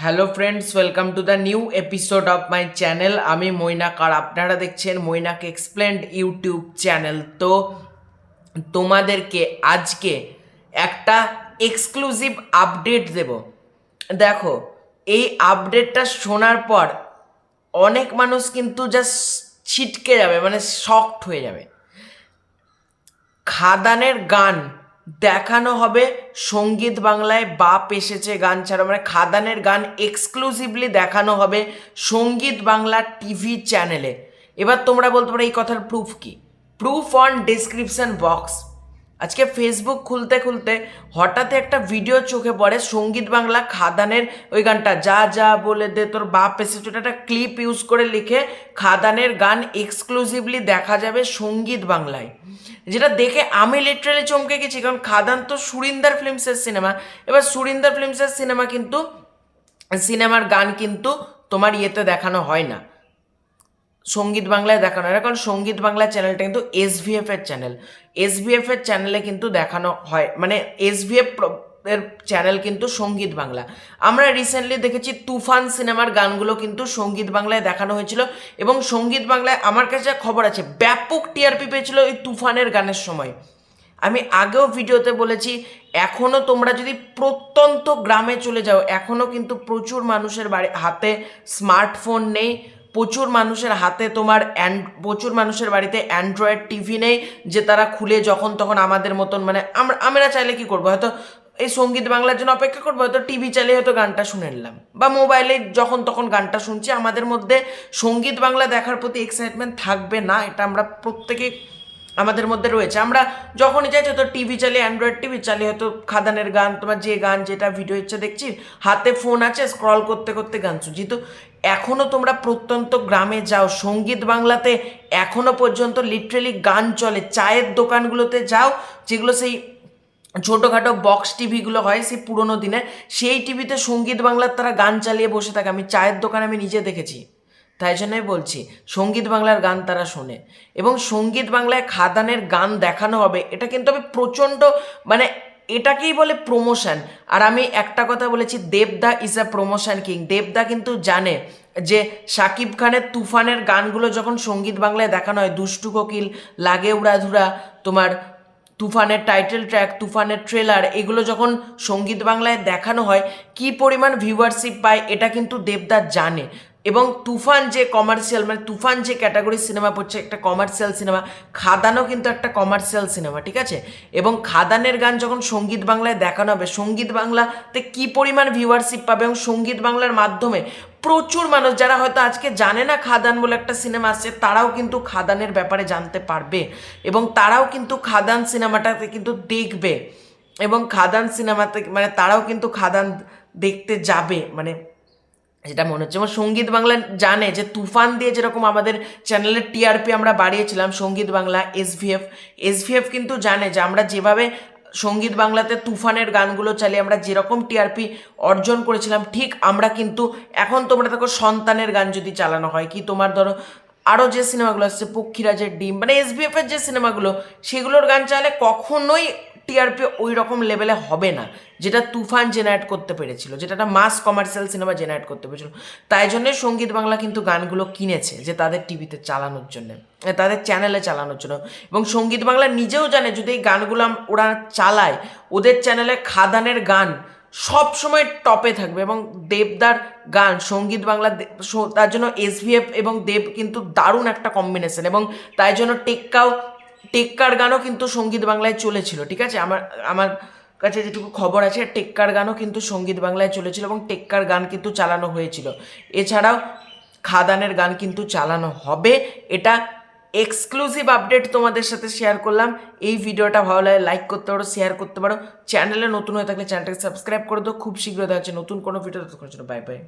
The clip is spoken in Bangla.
Hello friends, welcome to the new episode of my channel. আমি মৈনাক আর আপনারা দেখছেন মৈনাক এক্সপ্লেন্ড ইউটিউব চ্যানেল। তো তোমাদেরকে আজকে একটা এক্সক্লুসিভ আপডেট দেব। দেখো, এই আপডেটটা শোনার পর অনেক মানুষ কিন্তু জাস্ট ছিটকে যাবে, মানে শকড হয়ে যাবে। খাদানের গান দেখানো হবে সঙ্গীত বাংলায়। বাপ এসেছে গান ছাড়া, মানে খাদানের গান এক্সক্লুসিভলি দেখানো হবে সঙ্গীত বাংলা টিভি চ্যানেলে। এবার তোমরা বলতে পারো এই কথার প্রুফ কি? Proof on description box. আজকে ফেসবুক খুলতে খুলতে হঠাৎ একটা ভিডিও চোখে পড়ে, সঙ্গীত বাংলা খাদানের ওই গানটা যা যা বলে দে তোর বাপ এসেছে, ওটা একটা ক্লিপ ইউজ করে লিখে খাদানের গান এক্সক্লুসিভলি দেখা যাবে সঙ্গীত বাংলায়। যেটা দেখে আমি লিটারালি চমকে গেছি, কারণ খাদান তো সুরিন্দর ফিল্মসের সিনেমা। এবার সুরিন্দর ফিল্মসের সিনেমা কিন্তু সিনেমার গান কিন্তু তোমার ইয়েতে দেখানো হয় না, সঙ্গীত বাংলায় দেখানো হয় না, কারণ সঙ্গীত বাংলা চ্যানেলটা কিন্তু এসভিএফ এর চ্যানেল। এসভিএফ এর চ্যানেলে কিন্তু দেখানো হয়, মানে এসভিএফ এর চ্যানেল কিন্তু সঙ্গীত বাংলা। আমরা রিসেন্টলি দেখেছি তুফান সিনেমার গানগুলো কিন্তু সঙ্গীত বাংলায় দেখানো হয়েছিল, এবং সঙ্গীত বাংলায় আমার কাছে যা খবর আছে ব্যাপক টিআরপি পেয়েছিল ওই তুফানের গানের সময়। আমি আগেও ভিডিওতে বলেছি, এখনও তোমরা যদি প্রত্যন্ত গ্রামে চলে যাও, এখনও কিন্তু প্রচুর মানুষের হাতে স্মার্টফোন নেই, প্রচুর মানুষের হাতে প্রচুর মানুষের বাড়িতে অ্যান্ড্রয়েড টিভি নেই, যে তারা খুলে যখন তখন আমাদের মতন, মানে আমরা চাইলে কি করবো, হয়তো এই সঙ্গীত বাংলার জন্য অপেক্ষা করবো, হয়তো টিভি চালিয়ে হয়তো গানটা শুনে নিলাম, বা মোবাইলে যখন তখন গানটা শুনছি। আমাদের মধ্যে সঙ্গীত বাংলা দেখার প্রতি এক্সাইটমেন্ট থাকবে না, এটা আমরা প্রত্যেকে আমাদের মধ্যে রয়েছে। আমরা যখনই চাইছি হয়তো টিভি চালিয়ে, অ্যান্ড্রয়েড টিভি চালিয়ে হয়তো খাদানের গান, তোমার যে গান যেটা ভিডিও ইচ্ছা দেখছি, হাতে ফোন আছে, স্ক্রল করতে করতে গান শুনছি। তো এখনও তোমরা প্রত্যন্ত গ্রামে যাও, সঙ্গীত বাংলাতে এখনও পর্যন্ত লিটারেলি গান চলে। চায়ের দোকানগুলোতে যাও, যেগুলো সেই ছোটোখাটো বক্স টিভিগুলো হয় সেই পুরোনো দিনের, সেই টিভিতে সঙ্গীত বাংলার তারা গান চালিয়ে বসে থাকে। আমি চায়ের দোকানে আমি নিজে দেখেছি, তাই জন্যই বলছি সঙ্গীত বাংলার গান তারা শোনে। এবং সঙ্গীত বাংলায় খাদানের গান দেখানো হবে, এটা কিন্তু আমি প্রচণ্ড, মানে এটাকেই বলে প্রমোশন। আর আমি একটা কথা বলেছি, দেবদা ইজ আ প্রমোশন কিং। দেবদা কিন্তু জানে যে শাকিব খানের তুফানের গানগুলো যখন সঙ্গীত বাংলায় দেখানো হয়, দুষ্টু কোকিল, লাগে উড়াধুরা, তোমার তুফানের টাইটেল ট্র্যাক, তুফানের ট্রেলার, এগুলো যখন সঙ্গীত বাংলায় দেখানো হয় কি পরিমাণ ভিউয়ারশিপ পায়, এটা কিন্তু দেবদা জানে। এবং তুফান যে কমার্শিয়াল, মানে তুফান যে ক্যাটাগরির সিনেমা পড়ছে, একটা কমার্শিয়াল সিনেমা, খাদানও কিন্তু একটা কমার্শিয়াল সিনেমা, ঠিক আছে? এবং খাদানের গান যখন সঙ্গীত বাংলায় দেখানো হবে, সঙ্গীত বাংলাতে কী পরিমাণ ভিউয়ারশিপ পাবে, এবং সঙ্গীত বাংলার মাধ্যমে প্রচুর মানুষ যারা হয়তো আজকে জানে না খাদান বলে একটা সিনেমা আসছে, তারাও কিন্তু খাদানের ব্যাপারে জানতে পারবে, এবং তারাও কিন্তু খাদান সিনেমাটাতে কিন্তু দেখবে, এবং খাদান সিনেমাতে মানে তারাও কিন্তু খাদান দেখতে যাবে। মানে যেটা মনে হচ্ছে, আমার সঙ্গীত বাংলা জানে যে তুফান দিয়ে যেরকম আমাদের চ্যানেলের টিআরপি আমরা বাড়িয়েছিলাম, সঙ্গীত বাংলা এসভিএফ কিন্তু জানে যে আমরা যেভাবে সঙ্গীত বাংলাতে তুফানের গানগুলো চালিয়ে আমরা যেরকম টিআরপি অর্জন করেছিলাম, ঠিক আমরা কিন্তু এখন তোমরা দেখো সন্তানের গান যদি চালানো হয়, কি তোমার ধরো আরও যে সিনেমাগুলো আসছে, পক্ষীরাজের ডিম, মানে এসভিএফের যে সিনেমাগুলো, সেগুলোর গান চাইলে কখনোই টিআরপি ওই রকম লেভেলে হবে না, যেটা তুফান জেনারেট করতে পেরেছিল, যেটা একটা মাস কমার্শিয়াল সিনেমা জেনারেট করতে পেরেছিল। তাই জন্যে সঙ্গীত বাংলা কিন্তু গানগুলো কিনেছে, যে তাদের টিভিতে চালানোর জন্য, তাদের চ্যানেলে চালানোর জন্য। এবং সঙ্গীত বাংলা নিজেও জানে যদি এই গানগুলো ওরা চালায়, ওদের চ্যানেলে খাদানের গান সব সময় টপে থাকবে। এবং দেবদার গান সঙ্গীত বাংলা, তার জন্য এসভিএফ এবং দেব কিন্তু দারুণ একটা কম্বিনেশন। এবং তাই জন্য টেক্কার গানও কিন্তু সঙ্গীত বাংলায় চলেছিল, ঠিক আছে? আমার কাছে যেটুকু খবর আছে, টেক্কার গানও কিন্তু সঙ্গীত বাংলায় চলেছিল, এবং টেক্কার গান কিন্তু চালানো হয়েছিল। এছাড়াও খাদানের গান কিন্তু চালানো হবে। এটা এক্সক্লুসিভ আপডেট তোমাদের সাথে শেয়ার করলাম। এই ভিডিওটা ভালো লাগে লাইক করতে পারো, শেয়ার করতে পারো। চ্যানেলে নতুন হয়ে থাকলে চ্যানেলটাকে সাবস্ক্রাইব করে দাও। খুব শীঘ্র দেখা হচ্ছে নতুন কোনো ভিডিও, ততক্ষণের জন্য বাই বাই।